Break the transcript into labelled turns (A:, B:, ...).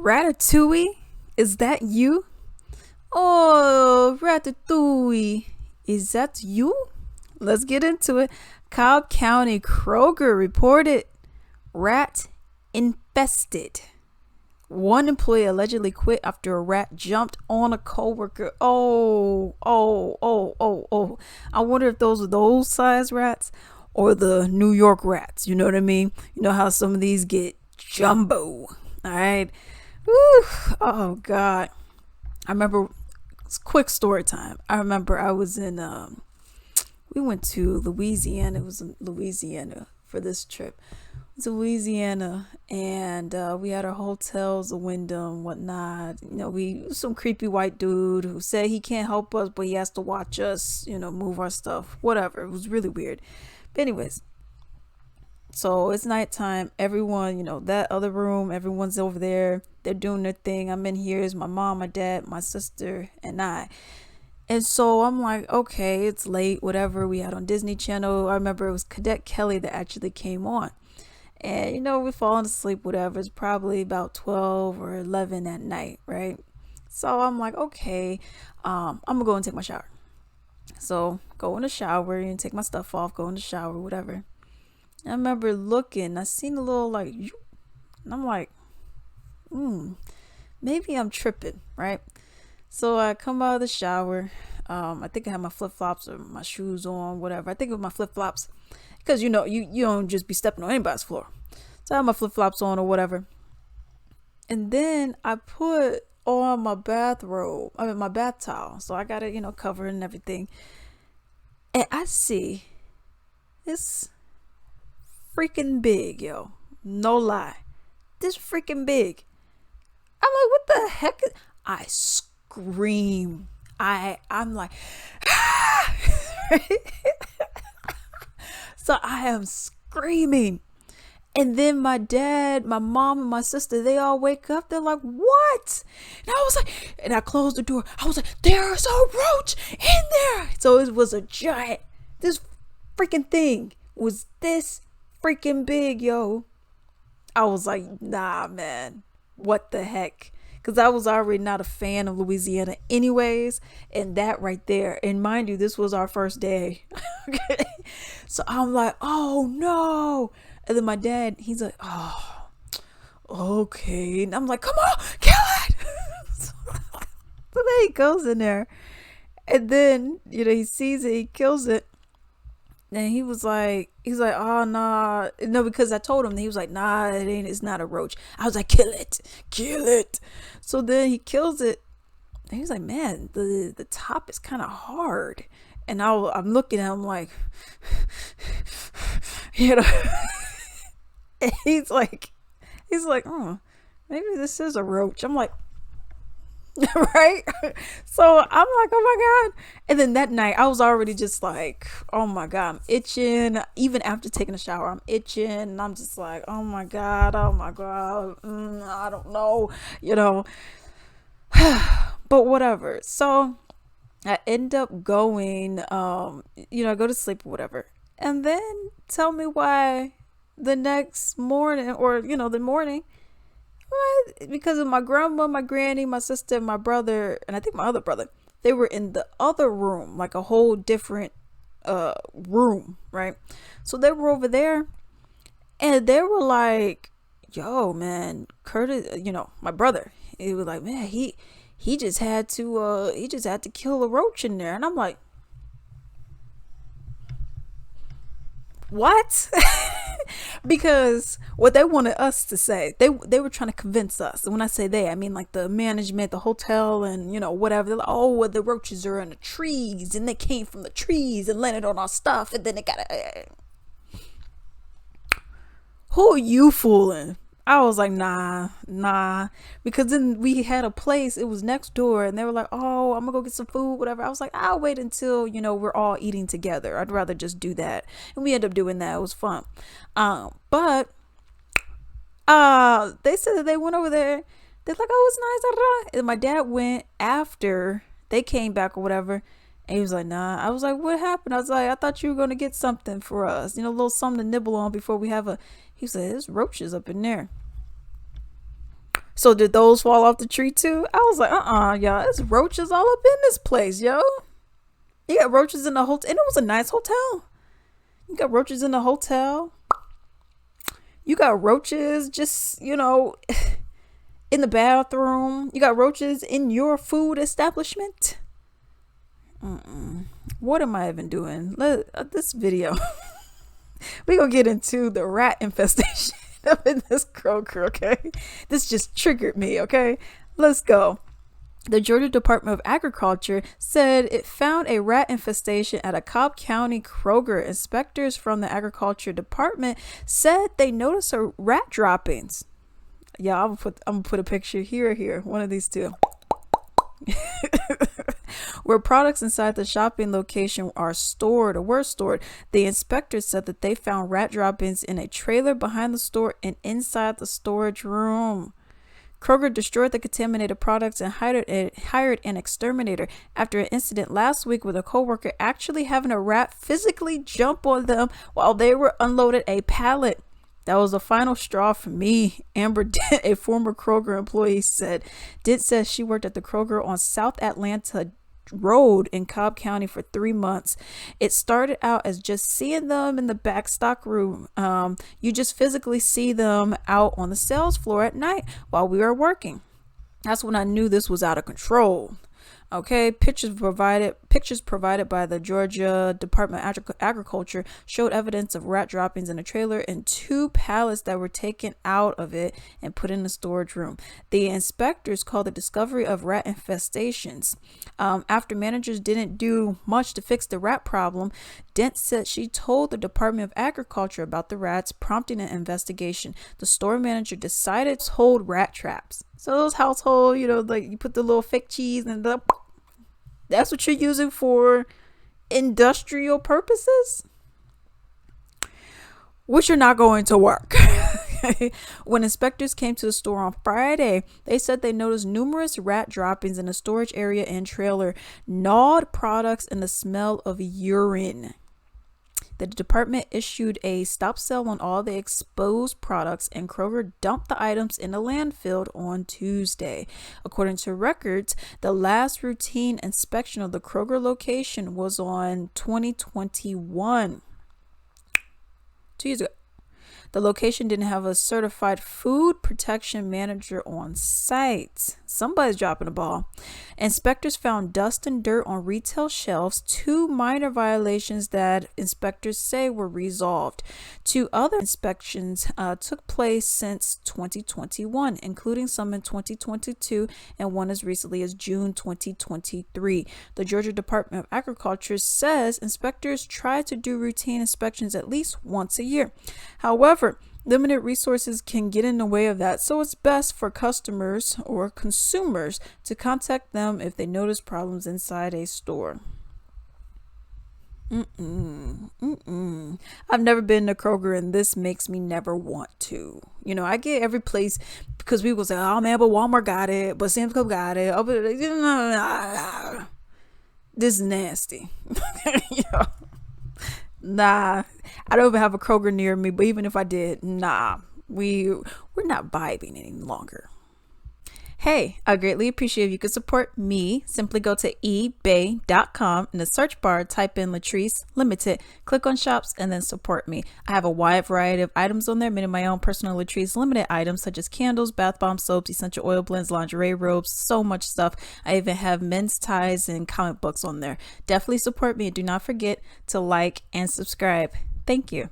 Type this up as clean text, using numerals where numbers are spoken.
A: Ratatouille? Is that you? Oh, Ratatouille. Is that you? Let's get into it. Cobb County Kroger reported rat infested. One employee allegedly quit after a rat jumped on a coworker. Oh. I wonder if those are those size rats or the New York rats. You know what I mean? You know how some of these get jumbo. All right. Woo. Oh, God. I remember, it's quick story time. I remember I was in, we went to Louisiana. It was in Louisiana for this trip. To Louisiana, and we had our hotels, a window and whatnot. Some creepy white dude who said he can't help us, but he has to watch us, move our stuff, whatever. It was really weird. But anyways, so it's nighttime. Everyone, that other room, everyone's over there. They're doing their thing. I'm in here. It's my mom, my dad, my sister, and I. And so I'm like, okay, it's late, whatever. We had on Disney Channel. I remember it was Cadet Kelly that actually came on. And, we're falling asleep, whatever. It's probably about 12 or 11 at night, right? So I'm like, okay, I'm going to go and take my shower. So go in the shower and take my stuff off, go in the shower, whatever. And I remember looking, I seen a little like, and I'm like, maybe I'm tripping, right? So I come out of the shower. I think I had my flip-flops or my shoes on, whatever. I think it was my flip-flops. Because, you don't just be stepping on anybody's floor. So I had my flip-flops on or whatever. And then I put on my my bath towel. So I got it, covered and everything. And I see this freaking big, yo. No lie. This freaking big. I'm like, what the heck? I scream. I'm like, ah! So I am screaming. And then my dad, my mom, and my sister, they all wake up. They're like, what? And I was like, and I closed the door. I was like, there's a roach in there. So it was a giant, this freaking thing was this freaking big, yo. I was like, nah, man, what the heck? Because I was already not a fan of Louisiana anyways. And that right there. And mind you, this was our first day. Okay. So I'm like, oh no. And then my dad, he's like, oh, okay. And I'm like, come on, kill it. So then he goes in there. And then, he sees it, he kills it. And he's like, oh, nah. No, because I told him, he was like, nah, it's not a roach. I was like, kill it. So then he kills it. And he's like, man, the top is kind of hard. And I'm looking at him like, and he's like, oh, maybe this is a roach. I'm like, right? So I'm like, oh my God. And then that night I was already just like, oh my God, I'm itching. Even after taking a shower, I'm itching. And I'm just like, oh my God. I don't know, but whatever. So I end up going, I go to sleep or whatever. And then tell me why the next morning or, the morning, because of my grandma, my granny, my sister, my brother, and I think my other brother, they were in the other room, like a whole different room, right? So they were over there and they were like, yo, man, Curtis, my brother, he was like, man, he just had to kill a roach in there. And I'm like, what? Because what they wanted us to say, they were trying to convince us. And when I say they, I mean like the management, the hotel, and whatever. They're like, oh, well, the roaches are in the trees, and they came from the trees and landed on our stuff, and then they got who are you fooling? I was like, nah, because then we had a place, it was next door, and they were like, oh, I'm gonna go get some food, whatever. I was like, I'll wait until, we're all eating together. I'd rather just do that. And we ended up doing that. It was fun. But they said that they went over there. They're like, oh, it's nice. And my dad went after they came back or whatever. And he was like, nah. I was like, what happened? I was like, I thought you were going to get something for us. A little something to nibble on before we have he said, there's roaches up in there. So did those fall off the tree too? I was like, y'all, there's roaches all up in this place, yo. You got roaches in the hotel, and it was a nice hotel. You got roaches in the hotel. You got roaches just, in the bathroom. You got roaches in your food establishment. What am I even doing? This video. We're going to get into the rat infestation up in this Kroger, okay? This just triggered me, okay? Let's go. The Georgia Department of Agriculture said it found a rat infestation at a Cobb County Kroger. Inspectors from the Agriculture Department said they noticed a rat droppings. Yeah, I'm gonna put a picture here. One of these two. Where products inside the shopping location were stored. The inspectors said that they found rat droppings in a trailer behind the store and inside the storage room. Kroger destroyed the contaminated products and hired an exterminator after an incident last week with a coworker actually having a rat physically jump on them while they were unloaded a pallet. That was the final straw for me, Amber Dent, a former Kroger employee, said. Dent says she worked at the Kroger on South Atlanta Road in Cobb County for 3 months. It started out as just seeing them in the back stock room. You just physically see them out on the sales floor at night while we were working. That's when I knew this was out of control. Okay, pictures provided by the Georgia Department of Agriculture showed evidence of rat droppings in a trailer and 2 pallets that were taken out of it and put in the storage room. The inspectors called the discovery of rat infestations. After managers didn't do much to fix the rat problem, Dent said she told the Department of Agriculture about the rats, prompting an investigation. The store manager decided to hold rat traps. So those household, like you put the little fake cheese and that's what you're using for industrial purposes, which are not going to work. When inspectors came to the store on Friday, they said they noticed numerous rat droppings in the storage area and trailer, gnawed products, and the smell of urine. The department issued a stop sale on all the exposed products, and Kroger dumped the items in a landfill on Tuesday. According to records, the last routine inspection of the Kroger location was on 2021. 2 years ago. The location didn't have a certified food protection manager on site. Somebody's dropping the ball. Inspectors found dust and dirt on retail shelves, 2 minor violations that inspectors say were resolved. 2 other inspections took place since 2021, including some in 2022 and one as recently as June 2023. The Georgia Department of Agriculture says inspectors try to do routine inspections at least once a year. However, limited resources can get in the way of that, so it's best for customers or consumers to contact them if they notice problems inside a store. I've never been to Kroger, and this makes me never want to. I get every place because people say, "Oh man, but Walmart got it, but Sam's Club got it." Oh, but this is nasty. Nah, I don't even have a Kroger near me, but even if I did, we're not vibing any longer. Hey, I greatly appreciate if you could support me. Simply go to ebay.com. In the search bar, type in Latrice Limited, click on shops, and then support me. I have a wide variety of items on there, many of my own personal Latrice Limited items, such as candles, bath bomb soaps, essential oil blends, lingerie robes, so much stuff. I even have men's ties and comic books on there. Definitely support me, and do not forget to like and subscribe. Thank you.